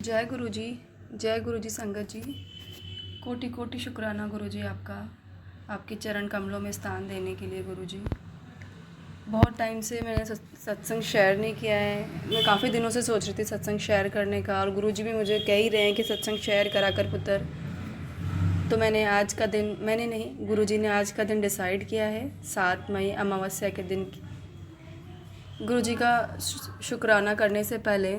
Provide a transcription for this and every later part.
जय गुरु जी। जय गुरु जी संगत जी। कोटि कोटि शुक्राना गुरु जी आपका, आपके चरण कमलों में स्थान देने के लिए गुरु जी। बहुत टाइम से मैंने सत्संग शेयर नहीं किया है। मैं काफ़ी दिनों से सोच रही थी सत्संग शेयर करने का, और गुरु जी भी मुझे कह ही रहे हैं कि सत्संग शेयर करा कर पुत्र। तो मैंने आज का दिन, मैंने नहीं, गुरु जी ने आज का दिन डिसाइड किया है, 7 मई अमावस्या के दिन। गुरु जी का शुक्राना करने से पहले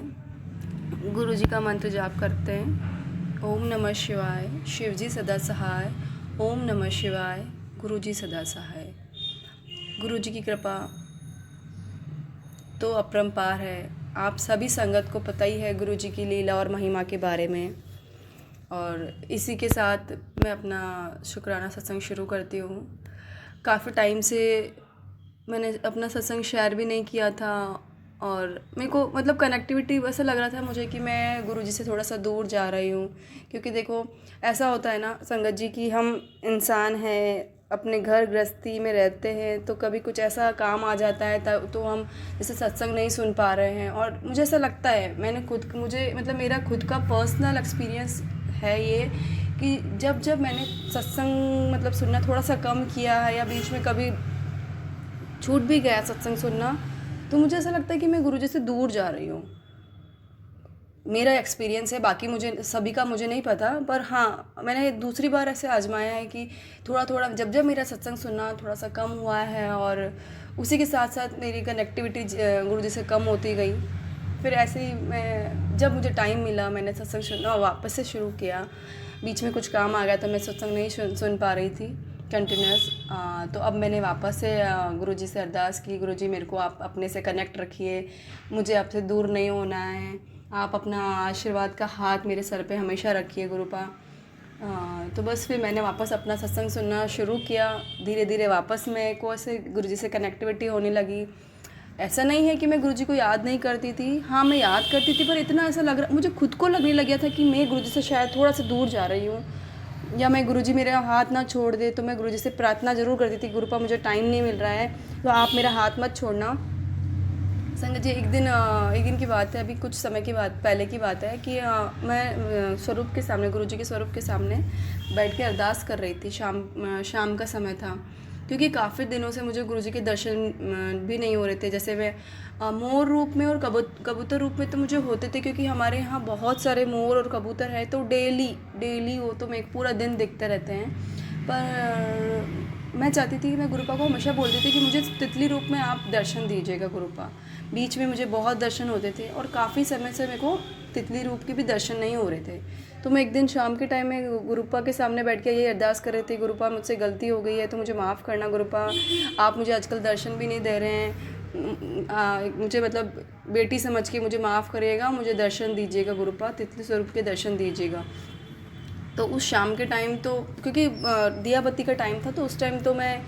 गुरु जी का मंत्र जाप करते हैं। ओम नमः शिवाय, शिव जी सदा सहाय। ओम नमः शिवाय, गुरु जी सदा सहाय। गुरु जी की कृपा तो अपरंपार है। आप सभी संगत को पता ही है गुरु जी की लीला और महिमा के बारे में। और इसी के साथ मैं अपना शुक्राना सत्संग शुरू करती हूँ। काफ़ी टाइम से मैंने अपना सत्संग शेयर भी नहीं किया था, और मेरे को मतलब कनेक्टिविटी ऐसा लग रहा था मुझे कि मैं गुरुजी से थोड़ा सा दूर जा रही हूँ। क्योंकि देखो, ऐसा होता है ना संगत जी कि हम इंसान हैं, अपने घर गृहस्थी में रहते हैं, तो कभी कुछ ऐसा काम आ जाता है तब तो हम जैसे सत्संग नहीं सुन पा रहे हैं। और मुझे ऐसा लगता है, मुझे मतलब मेरा खुद का पर्सनल एक्सपीरियंस है ये, कि जब जब मैंने सत्संग मतलब सुनना थोड़ा सा कम किया है, या बीच में कभी छूट भी गया सत्संग सुनना, तो मुझे ऐसा लगता है कि मैं गुरुजी से दूर जा रही हूँ। मेरा एक्सपीरियंस है, बाकी सभी का मुझे नहीं पता, पर हाँ, मैंने दूसरी बार ऐसे आजमाया है कि थोड़ा थोड़ा जब जब मेरा सत्संग सुनना थोड़ा सा कम हुआ है, और उसी के साथ साथ मेरी कनेक्टिविटी गुरुजी से कम होती गई। फिर ऐसे ही मैं जब मुझे टाइम मिला, मैंने सत्संग सुनना वापस से शुरू किया। बीच में कुछ काम आ गया तो मैं सत्संग नहीं सुन पा रही थी कंटिन्यूस। तो अब मैंने वापस से गुरुजी से अरदास की, गुरुजी मेरे को आप अपने से कनेक्ट रखिए, मुझे आपसे दूर नहीं होना है, आप अपना आशीर्वाद का हाथ मेरे सर पे हमेशा रखिए गुरुपा। तो बस फिर मैंने वापस अपना सत्संग सुनना शुरू किया। धीरे धीरे वापस मेरे को ऐसे गुरुजी से कनेक्टिविटी होने लगी। ऐसा नहीं है कि मैं गुरुजी को याद नहीं करती थी, हाँ मैं याद करती थी, पर इतना ऐसा लग रहा, मुझे खुद को लगने लग गया था कि मैं गुरुजी से शायद थोड़ा सा दूर जा रही हूँ, या मैं गुरुजी मेरा हाथ ना छोड़ दे। तो मैं गुरुजी से प्रार्थना ज़रूर करती थी, गुरुपा मुझे टाइम नहीं मिल रहा है तो आप मेरा हाथ मत छोड़ना। संगत जी, एक दिन की बात है, अभी कुछ समय की बात पहले की बात है कि मैं स्वरूप के सामने, गुरुजी के स्वरूप के सामने बैठ के अरदास कर रही थी। शाम का समय था, क्योंकि काफ़ी दिनों से मुझे गुरुजी के दर्शन भी नहीं हो रहे थे। जैसे वे मोर रूप में और कबूतर रूप में तो मुझे होते थे, क्योंकि हमारे यहाँ बहुत सारे मोर और कबूतर हैं, तो डेली वो तो मैं पूरा दिन दिखते रहते हैं। पर मैं चाहती थी कि मैं गुरुपा को हमेशा बोलती थी कि मुझे तितली रूप में आप दर्शन दीजिएगा गुरुपा। बीच में मुझे बहुत दर्शन होते थे, और काफ़ी समय से मेरे को तितली रूप के भी दर्शन नहीं हो रहे थे। तो मैं एक दिन शाम के टाइम में गुरुपा के सामने बैठ के ये अरदास कर रही थी, गुरुपा मुझसे गलती हो गई है तो मुझे माफ़ करना गुरुपा, आप मुझे आजकल दर्शन भी नहीं दे रहे हैं, मुझे मतलब बेटी समझ के मुझे माफ़ करिएगा, मुझे दर्शन दीजिएगा गुरुपा, तितली स्वरूप के दर्शन दीजिएगा। तो उस शाम के टाइम तो क्योंकि दिया बत्ती का टाइम था, तो उस टाइम तो मैं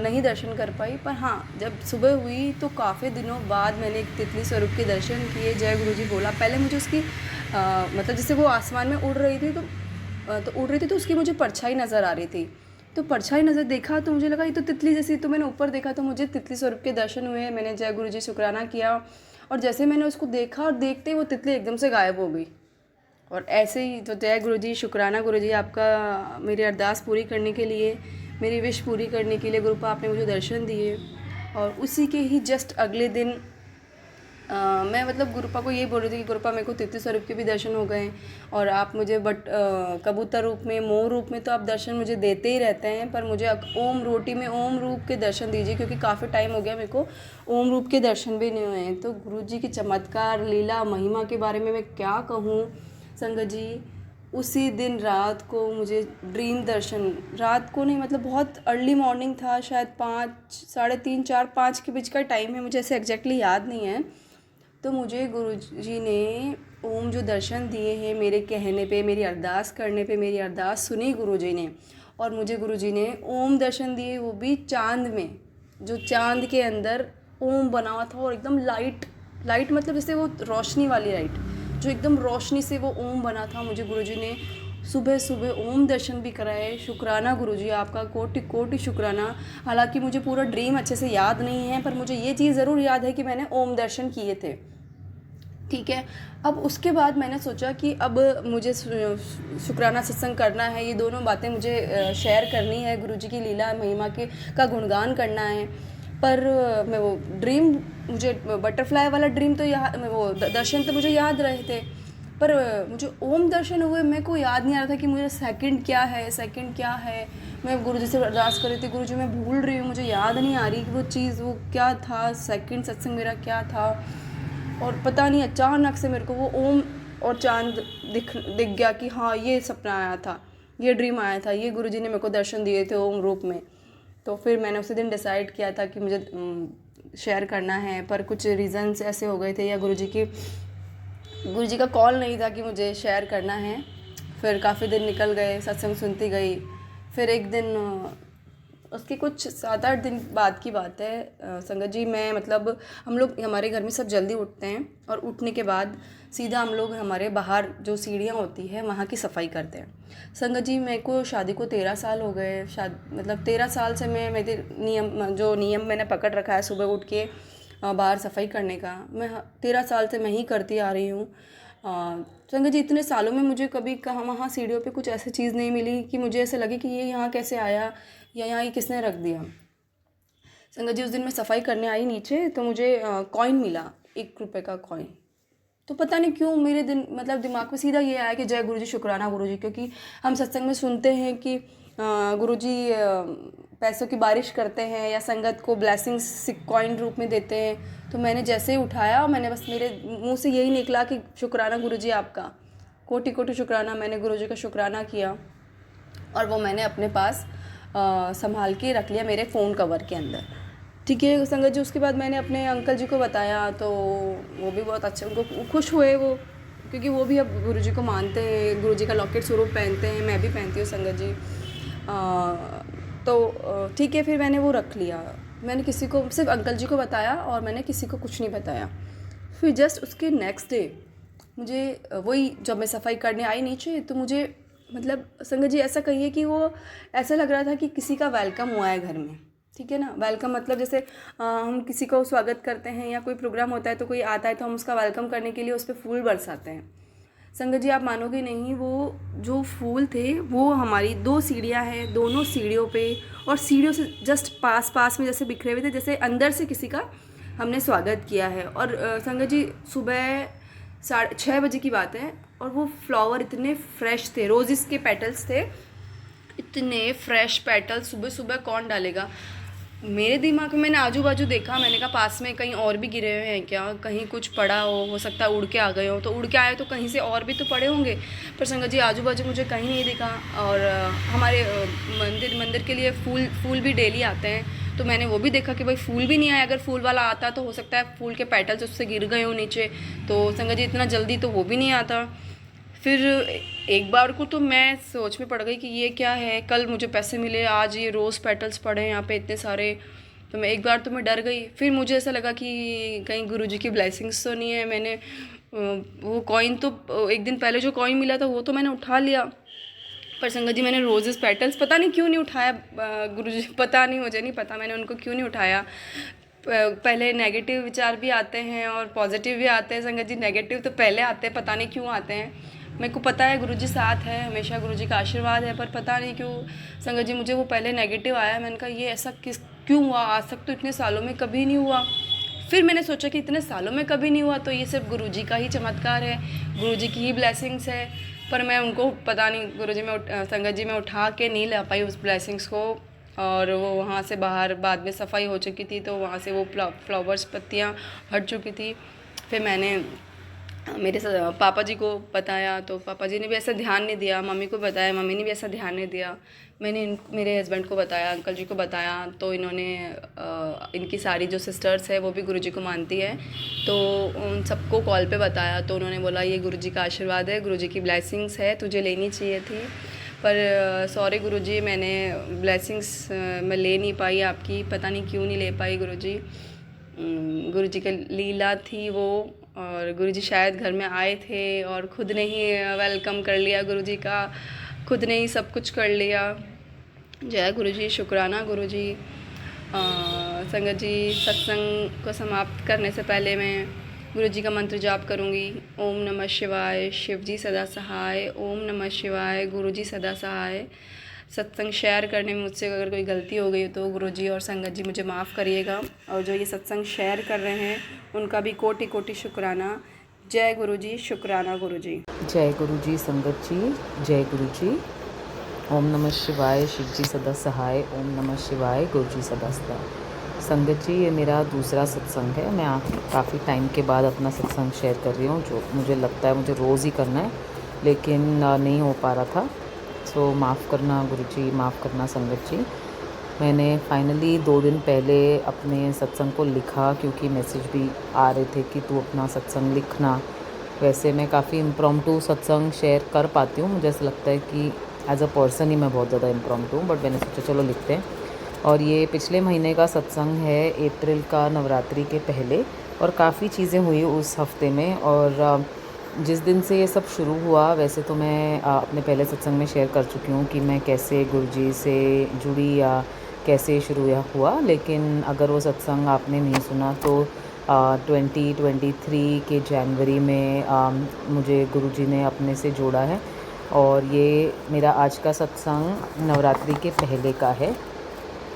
नहीं दर्शन कर पाई। पर हाँ, जब सुबह हुई तो काफ़ी दिनों बाद मैंने एक तितली स्वरूप के दर्शन किए। जय गुरुजी बोला। पहले मुझे उसकी मतलब जैसे वो आसमान में उड़ रही थी, तो उड़ रही थी तो उसकी मुझे परछाई नज़र आ रही थी। तो परछाई नज़र देखा तो मुझे लगा ये तो तितली जैसी, तो मैंने ऊपर देखा तो मुझे तितली स्वरूप के दर्शन हुए। मैंने जय गुरुजी शुक्राना किया, और जैसे मैंने उसको देखा और देखते ही वो तितली एकदम से गायब हो गई। और ऐसे ही तो जय गुरुजी, शुक्राना गुरुजी आपका मेरी अरदास पूरी करने के लिए, मेरी विश पूरी करने के लिए गुरुपा आपने मुझे दर्शन दिए। और उसी के ही जस्ट अगले दिन मैं मतलब गुरुपा को ये बोल रही थी कि गुरुपा मेरे को तितली स्वरूप के भी दर्शन हो गए, और आप मुझे कबूतर रूप में, मोर रूप में तो आप दर्शन मुझे देते ही रहते हैं, पर मुझे ओम रोटी में ओम रूप के दर्शन दीजिए, क्योंकि काफ़ी टाइम हो गया मेरे को ओम रूप के दर्शन भी नहीं हुए हैं। तो गुरुजी की चमत्कार, लीला, महिमा के बारे में मैं क्या कहूँ संगत जी। उसी दिन रात को मुझे ड्रीम दर्शन, रात को नहीं मतलब बहुत अर्ली मॉर्निंग था, शायद 5, 3:30, 4, 5 के बीच का टाइम है, मुझे ऐसे एग्जैक्टली याद नहीं है। तो मुझे गुरुजी ने ओम जो दर्शन दिए हैं मेरे कहने पे, मेरी अरदास करने पे, मेरी अरदास सुनी गुरुजी ने, और मुझे गुरुजी ने ओम दर्शन दिए, वो भी चांद में, जो चांद के अंदर ओम बना हुआ था, और एकदम लाइट मतलब जैसे वो रोशनी वाली लाइट, जो एकदम रोशनी से वो ओम बना था। मुझे गुरुजी ने सुबह सुबह ओम दर्शन भी कराए। शुक्राना गुरुजी आपका, कोटि कोटि शुक्राना। हालांकि मुझे पूरा ड्रीम अच्छे से याद नहीं है, पर मुझे ये चीज़ ज़रूर याद है कि मैंने ओम दर्शन किए थे। ठीक है। अब उसके बाद मैंने सोचा कि अब मुझे शुक्राना सत्संग करना है, ये दोनों बातें मुझे शेयर करनी है, गुरुजी की लीला महिमा के का गुणगान करना है। पर मैं वो ड्रीम, मुझे बटरफ्लाई वाला ड्रीम तो वो दर्शन तो मुझे याद रहे थे, पर मुझे ओम दर्शन हुए मेरे को याद नहीं आ रहा था कि मुझे सेकंड क्या है, सेकंड क्या है। मैं गुरुजी से अरदास कर रही थी, गुरुजी मैं भूल रही हूँ, मुझे याद नहीं आ रही कि वो चीज़ वो क्या था, सेकंड सत्संग मेरा क्या था। और पता नहीं अचानक से मेरे को वो ओम और चांद दिख गया कि हाँ ये सपना आया था, ये ड्रीम आया था, ये गुरुजी ने मेरे को दर्शन दिए थे ओम रूप में। तो फिर मैंने उसी दिन डिसाइड किया था कि मुझे शेयर करना है, पर कुछ रीज़न्स ऐसे हो गए थे या गुरुजी का कॉल नहीं था कि मुझे शेयर करना है। फिर काफ़ी दिन निकल गए, सत्संग सुनती गई। फिर एक दिन उसके कुछ 7-8 दिन बाद की बात है, संगत जी मैं मतलब हम लोग हमारे घर में सब जल्दी उठते हैं और उठने के बाद सीधा हम लोग हमारे बाहर जो सीढ़ियाँ होती है वहाँ की सफाई करते हैं। संगत जी मेरे को शादी को 13 साल हो गए, मतलब 13 साल से मैं मेरे नियम मैंने पकड़ रखा है सुबह उठ के बाहर सफाई करने का, मैं 13 साल से मैं ही करती आ रही हूँ। संगत जी इतने सालों में मुझे कभी कहाँ वहाँ सीढ़ियों पे कुछ ऐसी चीज़ नहीं मिली कि मुझे ऐसे लगे कि ये यहाँ कैसे आया या यहाँ ये किसने रख दिया। संगत जी उस दिन मैं सफाई करने आई नीचे, तो मुझे कॉइन मिला, 1 रुपये का कॉइन। तो पता नहीं क्यों मेरे दिमाग में सीधा ये आया कि जय गुरुजी, शुक्राना गुरुजी, क्योंकि हम सत्संग में सुनते हैं कि गुरुजी पैसों की बारिश करते हैं या संगत को ब्लेसिंग्स कॉइन रूप में देते हैं। तो मैंने जैसे ही उठाया और मैंने बस मेरे मुंह से यही निकला कि शुक्राना गुरुजी आपका, कोटि कोटि शुक्राना। मैंने गुरुजी का शुक्राना किया और वो मैंने अपने पास संभाल के रख लिया मेरे फ़ोन कवर के अंदर। ठीक है संगत जी, उसके बाद मैंने अपने अंकल जी को बताया तो वो भी बहुत अच्छे, उनको खुश हुए वो, क्योंकि वो भी अब गुरुजी को मानते हैं, गुरुजी का लॉकेट स्वरूप पहनते हैं, मैं भी पहनती हूँ संगत जी। तो ठीक है, फिर मैंने वो रख लिया। मैंने किसी को, सिर्फ अंकल जी को बताया और मैंने किसी को कुछ नहीं बताया। फिर जस्ट उसके नेक्स्ट डे मुझे वही, जब मैं सफाई करने आई नीचे, तो मुझे मतलब संगत जी ऐसा कहिए कि वो ऐसा लग रहा था कि किसी का वेलकम हुआ है घर में। ठीक है ना, वेलकम मतलब जैसे हम किसी को स्वागत करते हैं या कोई प्रोग्राम होता है तो कोई आता है तो हम उसका वेलकम करने के लिए उस पर फूल बरसाते हैं। संगत जी आप मानोगे नहीं, वो जो फूल थे वो हमारी 2 सीढ़ियाँ हैं, दोनों सीढ़ियों पे और सीढ़ियों से जस्ट पास में जैसे बिखरे हुए थे, जैसे अंदर से किसी का हमने स्वागत किया है। और संगत जी सुबह 6:30 बजे की बात है और वो फ्लावर इतने फ्रेश थे, रोजेस के पेटल्स थे, इतने फ्रेश पेटल्स सुबह सुबह कौन डालेगा। मेरे दिमाग में मैंने आजू बाजू देखा, मैंने कहा पास में कहीं और भी गिरे हुए हैं क्या, कहीं कुछ पड़ा हो सकता है उड़ के आ गए हो, तो उड़ के आए तो कहीं से और भी तो पड़े होंगे। पर संगत जी आजू बाजू मुझे कहीं नहीं दिखा। और हमारे मंदिर के लिए फूल भी डेली आते हैं, तो मैंने वो भी देखा कि भाई फूल भी नहीं आया। अगर फूल वाला आता तो हो सकता है फूल के पेटल्स उससे गिर गए हो नीचे, तो संगत जी इतना जल्दी तो वो भी नहीं आता। फिर एक बार को तो मैं सोच में पड़ गई कि ये क्या है, कल मुझे पैसे मिले, आज ये रोज़ पेटल्स पड़े हैं यहाँ पे इतने सारे। तो मैं एक बार तो मैं डर गई। फिर मुझे ऐसा लगा कि कहीं गुरुजी की ब्लेसिंग्स तो नहीं है। मैंने वो कॉइन तो एक दिन पहले जो कॉइन मिला था वो तो मैंने उठा लिया, पर संगत जी मैंने रोजेस पेटल्स पता नहीं क्यों नहीं उठाया। गुरुजी पता नहीं, मुझे नहीं पता मैंने उनको क्यों नहीं उठाया। पहले नेगेटिव विचार भी आते हैं और पॉजिटिव भी आते हैं संगत जी। नेगेटिव तो पहले आते हैं, पता नहीं क्यों आते हैं। मेरे को पता है गुरुजी साथ है, हमेशा गुरुजी का आशीर्वाद है, पर पता नहीं क्यों संगत जी मुझे वो पहले नेगेटिव आया। मैंने कहा ये ऐसा क्यों हुआ, आज तक तो इतने सालों में कभी नहीं हुआ। फिर मैंने सोचा कि इतने सालों में कभी नहीं हुआ तो ये सिर्फ गुरुजी का ही चमत्कार है, गुरुजी की ही ब्लेसिंग्स है। पर मैं उनको पता नहीं, गुरुजी में संगत जी में उठा के नहीं ला पाई उस ब्लेसिंग्स को। और वो वहाँ से बाहर बाद में सफाई हो चुकी थी, तो वहाँ से वो फ्लावर्स पत्तियाँ हट चुकी थी। फिर मैंने मेरे पापा जी को बताया, तो पापा जी ने भी ऐसा ध्यान नहीं दिया। मम्मी को बताया, मम्मी ने भी ऐसा ध्यान नहीं दिया। मैंने मेरे हस्बैंड को बताया, अंकल जी को बताया, तो इन्होंने इनकी सारी जो सिस्टर्स है वो भी गुरुजी को मानती है, तो उन सबको कॉल पे बताया। तो उन्होंने बोला ये गुरुजी का आशीर्वाद है, गुरुजी की ब्लेसिंग्स है, तुझे लेनी चाहिए थी। पर सॉरी गुरुजी, मैंने ब्लेसिंग्स मैं ले नहीं पाई आपकी, पता नहीं क्यों नहीं ले पाई गुरुजी। गुरुजी की लीला थी वो, और गुरुजी शायद घर में आए थे और ख़ुद ने ही वेलकम कर लिया गुरुजी का, खुद ने ही सब कुछ कर लिया। जय गुरुजी, शुक्राना गुरुजी। संगत जी सत्संग को समाप्त करने से पहले मैं गुरु जी का मंत्र जाप करूँगी। ओम नमः शिवाय, शिव जी सदा सहाय। ओम नमः शिवाय, गुरु जी सदा सहाय। सत्संग शेयर करने में मुझसे अगर कोई गलती हो गई तो गुरु जी और संगत जी मुझे माफ़ करिएगा, और जो ये सत्संग शेयर कर रहे हैं उनका भी कोटि कोटि शुक्राना। जय गुरु जी, शुक्राना गुरु जी। जय गुरु जी, संगत जी, जय गुरु जी। ओम नमः शिवाय, शिव जी सदा सहाय। ओम नमः शिवाय, गुरु जी सदा सदा। संगत जी, ये मेरा दूसरा सत्संग है। मैं काफ़ी टाइम के बाद अपना सत्संग शेयर कर रही हूँ, जो मुझे लगता है मुझे रोज़ ही करना है, लेकिन नहीं हो पा रहा था। सो माफ़ करना गुरु जी, माफ़ करना संगत जी। मैंने फाइनली 2 दिन पहले अपने सत्संग को लिखा, क्योंकि मैसेज भी आ रहे थे कि तू अपना सत्संग लिखना। वैसे मैं काफ़ी इम्प्रॉम्प्टू सत्संग शेयर कर पाती हूँ, मुझे ऐसा लगता है कि एज अ पर्सन ही मैं बहुत ज़्यादा इम्प्रॉम्प्टू हूँ, बट मैंने सोचा चलो लिखते हैं। और ये पिछले महीने का सत्संग है, अप्रैल का, नवरात्रि के पहले, और काफ़ी चीज़ें हुई उस हफ्ते में। और जिस दिन से ये सब शुरू हुआ, वैसे तो मैं अपने पहले सत्संग में शेयर कर चुकी हूँ कि मैं कैसे गुरुजी से जुड़ी या कैसे शुरू हुआ, लेकिन अगर वो सत्संग आपने नहीं सुना तो 2023 के जनवरी में मुझे गुरुजी ने अपने से जोड़ा है, और ये मेरा आज का सत्संग नवरात्रि के पहले का है।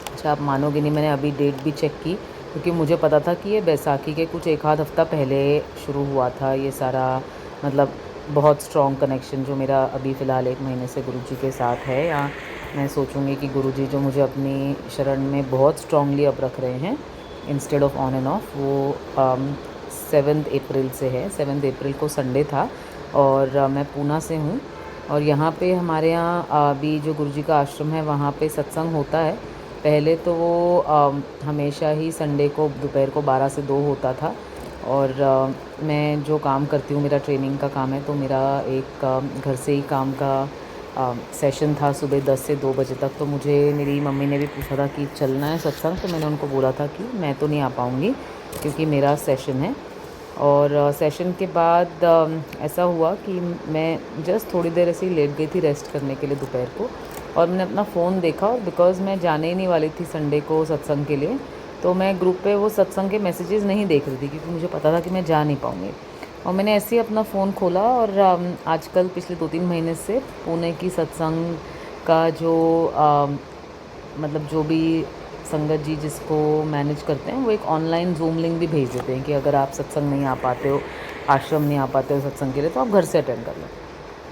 अच्छा, आप मानोगे नहीं, मैंने अभी डेट भी चेक की, क्योंकि मुझे पता था कि ये बैसाखी के कुछ एक आध हफ़्ता पहले शुरू हुआ था ये सारा, मतलब बहुत स्ट्रॉन्ग कनेक्शन जो मेरा अभी फ़िलहाल 1 महीने से गुरुजी के साथ है। या मैं सोचूंगी कि गुरुजी जो मुझे अपनी शरण में बहुत स्ट्रांगली अब रख रहे हैं instead of on end of, वो 7 अप्रैल से है। 7 अप्रैल को संडे था, और मैं पूना से हूँ, और यहाँ पे हमारे यहाँ अभी जो गुरुजी का आश्रम है वहाँ पे सत्संग होता है। पहले तो वो हमेशा ही संडे को दोपहर को 12 से 2 होता था, और मैं जो काम करती हूँ, मेरा ट्रेनिंग का काम है, तो मेरा एक घर से ही काम का सेशन था सुबह 10 से 2 बजे तक। तो मुझे मेरी मम्मी ने भी पूछा था कि चलना है सत्संग, तो मैंने उनको बोला था कि मैं तो नहीं आ पाऊँगी क्योंकि मेरा सेशन है। और सेशन के बाद ऐसा हुआ कि मैं जस्ट थोड़ी देर ऐसे ही लेट गई थी रेस्ट करने के लिए दोपहर को, और मैंने अपना फ़ोन देखा, और बिकॉज़ मैं जाने ही नहीं वाली थी संडे को सत्संग के लिए, तो मैं ग्रुप पे वो सत्संग के मैसेजेस नहीं देख रही थी, क्योंकि मुझे पता था कि मैं जा नहीं पाऊँगी। और मैंने ऐसे ही अपना फ़ोन खोला, और आजकल पिछले 2-3 महीने से पुणे की सत्संग का जो मतलब जो भी संगत जी जिसको मैनेज करते हैं, वो एक ऑनलाइन ज़ूम लिंक भी भेज देते हैं कि अगर आप सत्संग नहीं आ पाते हो, आश्रम नहीं आ पाते हो सत्संग के लिए, तो आप घर से अटेंड कर लो।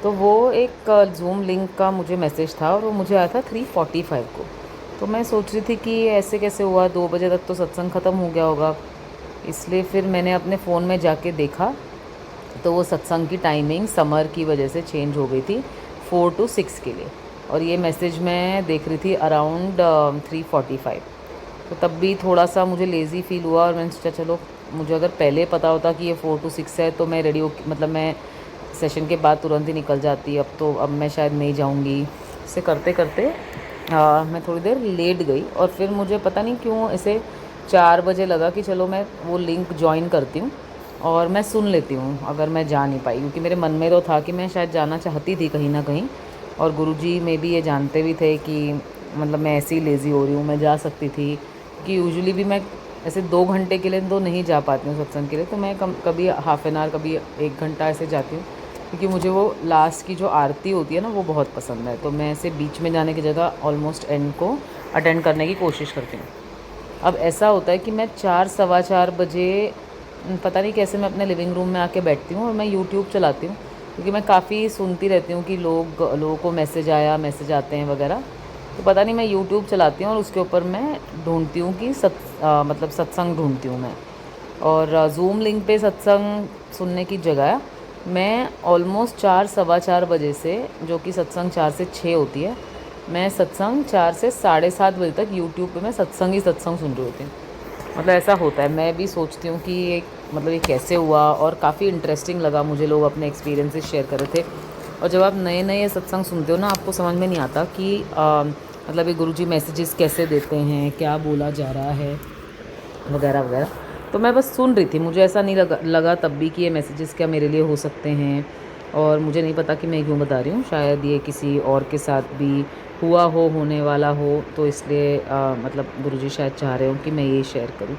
तो वो एक ज़ूम लिंक का मुझे मैसेज था, और वो मुझे आया था 3:45 को। तो मैं सोच रही थी कि ऐसे कैसे हुआ, 2 बजे तक तो सत्संग ख़त्म हो गया होगा। इसलिए फिर मैंने अपने फ़ोन में जाके देखा, तो वो सत्संग की टाइमिंग समर की वजह से चेंज हो गई थी 4 to 6 के लिए, और ये मैसेज मैं देख रही थी अराउंड 3:45। तो तब भी थोड़ा सा मुझे लेज़ी फ़ील हुआ, और मैंने सोचा चलो, मुझे अगर पहले पता होता कि ये 4 to 6 है तो मैं रेडी हो, मतलब मैं सेशन के बाद तुरंत ही निकल जाती। अब मैं शायद नहीं जाऊंगी। इसे करते करते मैं थोड़ी देर लेट गई, और फिर मुझे पता नहीं क्यों ऐसे 4 बजे लगा कि चलो मैं वो लिंक ज्वाइन करती हूँ और मैं सुन लेती हूँ अगर मैं जा नहीं पाई, क्योंकि मेरे मन में तो था कि मैं शायद जाना चाहती थी कहीं ना कहीं, और गुरुजी में भी ये जानते भी थे कि मतलब मैं ऐसे ही लेज़ी हो रही हूँ, मैं जा सकती थी। कि यूजुअली भी मैं ऐसे 2 घंटे के लिए तो नहीं जा पाती हूँ सत्संग के लिए, तो मैं कभी हाफ़ एन आवर, कभी 1 घंटा ऐसे जाती हूँ, क्योंकि मुझे वो लास्ट की जो आरती होती है ना, वो बहुत पसंद है। तो मैं ऐसे बीच में जाने की जगह ऑलमोस्ट एंड को अटेंड करने की कोशिश करती हूँ। अब ऐसा होता है कि मैं 4 सवा 4 बजे पता नहीं कैसे मैं अपने लिविंग रूम में आके बैठती हूँ और मैं यूट्यूब चलाती हूँ, क्योंकि मैं काफ़ी सुनती रहती हूँ कि लोगों को मैसेज आते हैं वगैरह। तो पता नहीं मैं यूट्यूब चलाती हूँ और उसके ऊपर मैं ढूंढती हूँ कि मतलब सत्संग ढूंढती हूँ मैं, और ज़ूम लिंक पे सत्संग सुनने की जगह मैं ऑलमोस्ट 4 सवा 4 बजे से, जो कि सत्संग 4 से 6 होती है, मैं सत्संग 4 से 7:30 बजे तक यूट्यूब पे मैं सत्संग ही सत्संग सुन रही होती हूँ। मतलब ऐसा होता है। मैं भी सोचती हूँ कि ये मतलब ये कैसे हुआ, और काफ़ी इंटरेस्टिंग लगा मुझे, लोग अपने एक्सपीरियंसेस शेयर कर रहे थे। और जब आप नए नए सत्संग सुनते हो ना, आपको समझ में नहीं आता कि मतलब ये गुरुजी मैसेजेस कैसे देते हैं, क्या बोला जा रहा है, वगैरह वगैरह। तो मैं बस सुन रही थी, मुझे ऐसा नहीं लगा तब भी कि ये मैसेजेस क्या मेरे लिए हो सकते हैं, और मुझे नहीं पता कि मैं क्यों बता रही हूँ, शायद ये किसी और के साथ भी हुआ होने वाला हो, तो इसलिए मतलब गुरुजी शायद चाह रहे हो कि मैं ये शेयर करूँ।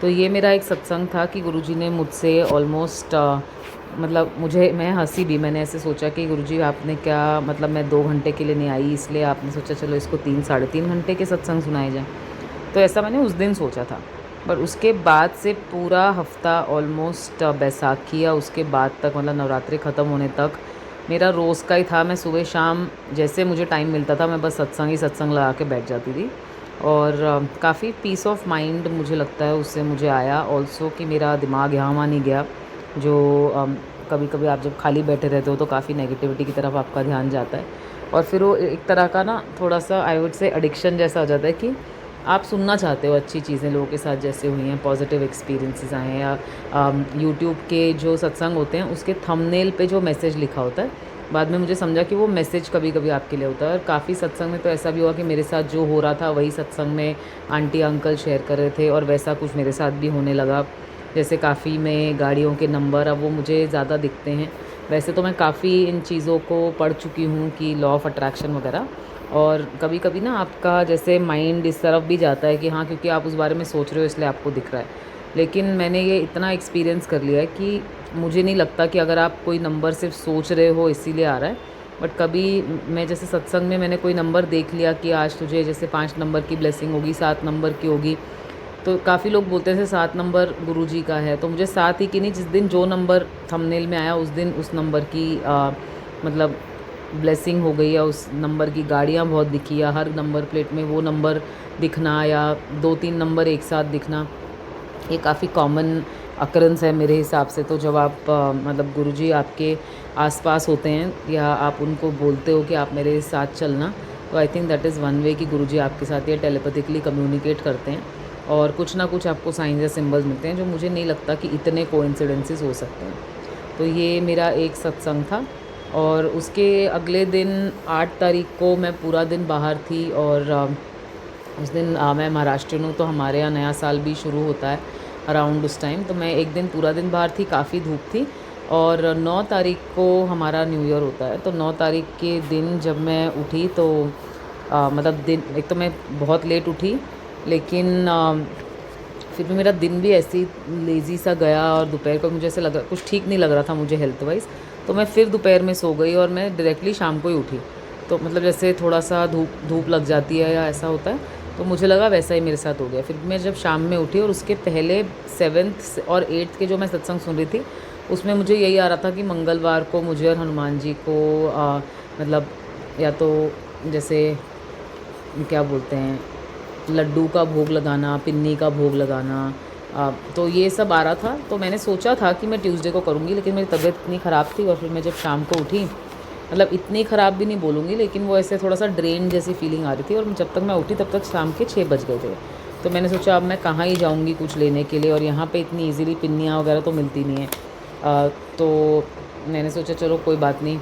तो ये मेरा एक सत्संग था कि गुरुजी ने मुझसे ऑलमोस्ट मतलब मैं हंसी भी, मैंने ऐसे सोचा कि गुरुजी आपने क्या मतलब मैं 2 घंटे के लिए नहीं आई, इसलिए आपने सोचा चलो इसको 3 साढ़े 3 घंटे के सत्संग सुनाए जाए। तो ऐसा मैंने उस दिन सोचा था। पर उसके बाद से पूरा हफ्ता ऑलमोस्ट बैसाखी या उसके बाद तक मतलब नवरात्रि ख़त्म होने तक मेरा रोज़ का ही था। मैं सुबह शाम जैसे मुझे टाइम मिलता था मैं बस सत्संग ही सत्संग लगा के बैठ जाती थी। और काफ़ी पीस ऑफ माइंड मुझे लगता है उससे मुझे आया ऑल्सो, कि मेरा दिमाग यहाँ वहाँ नहीं गया। जो कभी कभी आप जब खाली बैठे रहते हो तो काफ़ी नेगेटिविटी की तरफ आपका ध्यान जाता है, और फिर वो एक तरह का ना थोड़ा सा आई वुड से एडिक्शन जैसा हो जाता है कि आप सुनना चाहते हो अच्छी चीज़ें लोगों के साथ जैसे हुई हैं, पॉजिटिव एक्सपीरियंसेस आए हैं, या यूट्यूब के जो सत्संग होते हैं उसके थंबनेल पे जो मैसेज लिखा होता है, बाद में मुझे समझा कि वो मैसेज कभी कभी आपके लिए होता है। और काफ़ी सत्संग में तो ऐसा भी हुआ कि मेरे साथ जो हो रहा था वही सत्संग में आंटी अंकल शेयर कर रहे थे, और वैसा कुछ मेरे साथ भी होने लगा। जैसे काफ़ी में गाड़ियों के नंबर अब वो मुझे ज़्यादा दिखते हैं। वैसे तो मैं काफ़ी इन चीज़ों को पढ़ चुकी हूँ कि लॉ ऑफ़ अट्रैक्शन वगैरह, और कभी कभी ना आपका जैसे माइंड इस तरफ भी जाता है कि हाँ क्योंकि आप उस बारे में सोच रहे हो इसलिए आपको दिख रहा है। लेकिन मैंने ये इतना एक्सपीरियंस कर लिया है कि मुझे नहीं लगता कि अगर आप कोई नंबर सिर्फ सोच रहे हो इसीलिए आ रहा है। बट कभी मैं जैसे सत्संग में मैंने कोई नंबर देख लिया कि आज तुझे जैसे 5 नंबर की ब्लेसिंग होगी, 7 नंबर की होगी, तो काफ़ी लोग बोलते हैं 7 नंबर गुरुजी का है, तो मुझे 7 ही की नहीं, जिस दिन जो नंबर थंबनेल में आया उस दिन उस नंबर की मतलब ब्लेसिंग हो गई, या उस नंबर की गाड़ियाँ बहुत दिखी, या हर नंबर प्लेट में वो नंबर दिखना, या 2-3 नंबर एक साथ दिखना, ये काफ़ी कॉमन अकरेंस है मेरे हिसाब से। तो जब आप मतलब गुरुजी आपके आसपास होते हैं या आप उनको बोलते हो कि आप मेरे साथ चलना, तो I think that is one way कि गुरुजी आपके साथ ये टेलीपैथिकली कम्युनिकेट करते हैं, और कुछ ना कुछ आपको साइंस या सिंबल्स मिलते हैं जो मुझे नहीं लगता कि इतने कोइंसिडेंसेस हो सकते हैं। तो ये मेरा एक सत्संग था। और उसके अगले दिन 8 तारीख को मैं पूरा दिन बाहर थी, और उस दिन मैं महाराष्ट्रियन हूँ तो हमारे यहाँ नया साल भी शुरू होता है अराउंड उस टाइम। तो मैं एक दिन पूरा दिन बाहर थी, काफ़ी धूप थी। और 9 तारीख को हमारा न्यू ईयर होता है, तो 9 तारीख के दिन जब मैं उठी तो मतलब दिन एक तो मैं बहुत लेट उठी, लेकिन फिर भी मेरा दिन भी ऐसे ही लेज़ी सा गया, और दोपहर को मुझे ऐसे लगा कुछ ठीक नहीं लग रहा था मुझे हेल्थ वाइज, तो मैं फिर दोपहर में सो गई और मैं डायरेक्टली शाम को ही उठी। तो मतलब जैसे थोड़ा सा धूप धूप लग जाती है या ऐसा होता है, तो मुझे लगा वैसा ही मेरे साथ हो गया। फिर मैं जब शाम में उठी, और उसके पहले 7th और 8th के जो मैं सत्संग सुन रही थी उसमें मुझे यही आ रहा था कि मंगलवार को मुझे और हनुमान जी को मतलब या तो जैसे क्या बोलते हैं लड्डू का भोग लगाना, पिन्नी का भोग लगाना, तो ये सब आ रहा था। तो मैंने सोचा था कि मैं ट्यूसडे को करूँगी, लेकिन मेरी तबीयत इतनी ख़राब थी, और फिर मैं जब शाम को उठी, मतलब इतनी ख़राब भी नहीं बोलूँगी, लेकिन वो ऐसे थोड़ा सा ड्रेन जैसी फीलिंग आ रही थी, और जब तक मैं उठी तब तक शाम के 6 बज गए थे। तो मैंने सोचा अब मैं कहाँ ही जाऊँगी कुछ लेने के लिए, और यहाँ पे इतनी इजीली पिन्नियाँ वगैरह तो मिलती नहीं है। तो मैंने सोचा चलो कोई बात नहीं,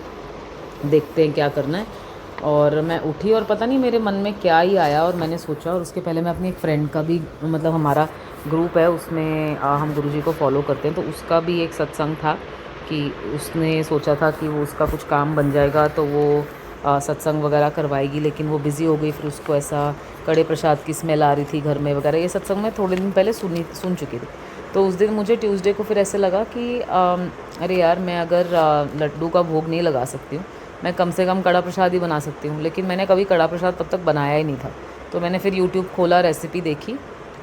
देखते हैं क्या करना है। और मैं उठी और पता नहीं मेरे मन में क्या ही आया, और मैंने सोचा, और उसके पहले मैं अपनी एक फ्रेंड का भी मतलब हमारा ग्रुप है उसमें हम गुरुजी को फॉलो करते हैं, तो उसका भी एक सत्संग था कि उसने सोचा था कि वो उसका कुछ काम बन जाएगा तो वो सत्संग वगैरह करवाएगी, लेकिन वो बिज़ी हो गई। फिर उसको ऐसा कड़े प्रसाद की स्मेल आ रही थी घर में वगैरह। ये सत्संग मैं थोड़े दिन पहले सुन चुकी थी। तो उस दिन मुझे ट्यूसडे को फिर ऐसे लगा कि अरे यार मैं अगर लड्डू का भोग नहीं लगा सकती हूँ, मैं कम से कम कड़ा प्रसाद ही बना सकती हूँ। लेकिन मैंने कभी कड़ा प्रसाद तब तक बनाया ही नहीं था। तो मैंने फिर यूट्यूब खोला, रेसिपी देखी,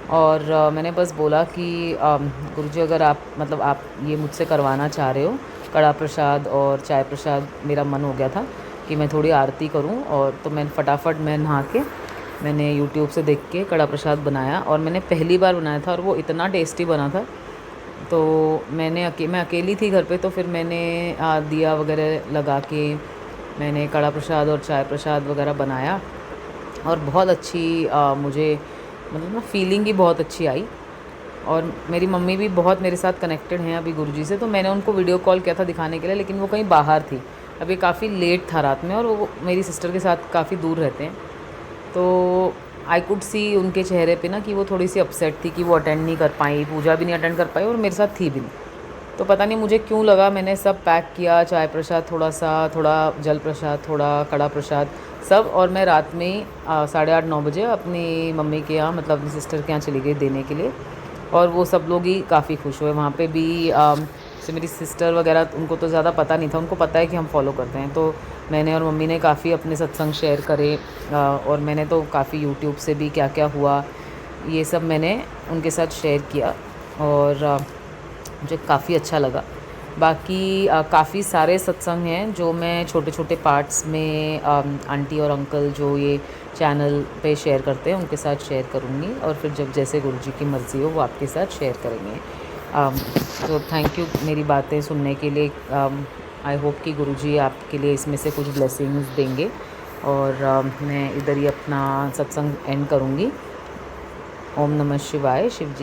और मैंने बस बोला कि गुरुजी अगर आप मतलब आप ये मुझसे करवाना चाह रहे हो कड़ा प्रसाद और चाय प्रसाद, मेरा मन हो गया था कि मैं थोड़ी आरती करूं। और तो मैं फटाफट मैं नहा के मैंने यूट्यूब से देख के कड़ा प्रसाद बनाया, और मैंने पहली बार बनाया था और वो इतना टेस्टी बना था। तो मैं अकेली थी घर पे, तो फिर मैंने दिया वगैरह लगा के मैंने कड़ा प्रसाद और चाय प्रसाद वगैरह बनाया, और बहुत अच्छी मुझे मतलब ना फीलिंग ही बहुत अच्छी आई। और मेरी मम्मी भी बहुत मेरे साथ कनेक्टेड हैं अभी गुरुजी से, तो मैंने उनको वीडियो कॉल किया था दिखाने के लिए, लेकिन वो कहीं बाहर थी। अभी काफ़ी लेट था रात में, और वो मेरी सिस्टर के साथ काफ़ी दूर रहते हैं। तो आई कुड सी उनके चेहरे पे ना कि वो थोड़ी सी अपसेट थी कि वो अटेंड नहीं कर पाई, पूजा भी नहीं अटेंड कर पाई, और मेरे साथ थी भी नहीं। तो पता नहीं मुझे क्यों लगा, मैंने सब पैक किया, चाय प्रसाद थोड़ा सा, थोड़ा जल प्रसाद, थोड़ा कड़ा प्रसाद सब, और मैं रात में 8:30-9 बजे अपनी मम्मी के यहाँ मतलब अपनी सिस्टर के यहाँ चली गई देने के लिए। और वो सब लोग ही काफ़ी खुश हुए। वहाँ पे भी जैसे मेरी सिस्टर वगैरह, उनको तो ज़्यादा पता नहीं था, उनको पता है कि हम फॉलो करते हैं, तो मैंने और मम्मी ने काफ़ी अपने सत्संग शेयर करे। और मैंने तो काफ़ी यूट्यूब से भी क्या क्या हुआ ये सब मैंने उनके साथ शेयर किया, और मुझे काफ़ी अच्छा लगा। बाकी काफ़ी सारे सत्संग हैं जो मैं छोटे छोटे पार्ट्स में आंटी और अंकल जो ये चैनल पे शेयर करते हैं उनके साथ शेयर करूँगी, और फिर जब जैसे गुरुजी की मर्ज़ी हो वो आपके साथ शेयर करेंगे। तो थैंक यू मेरी बातें सुनने के लिए। आई होप कि गुरुजी आपके लिए इसमें से कुछ ब्लेसिंग्स देंगे। और मैं इधर ही अपना सत्संग एंड करूँगी। ओम नमः शिवाय। शिव जी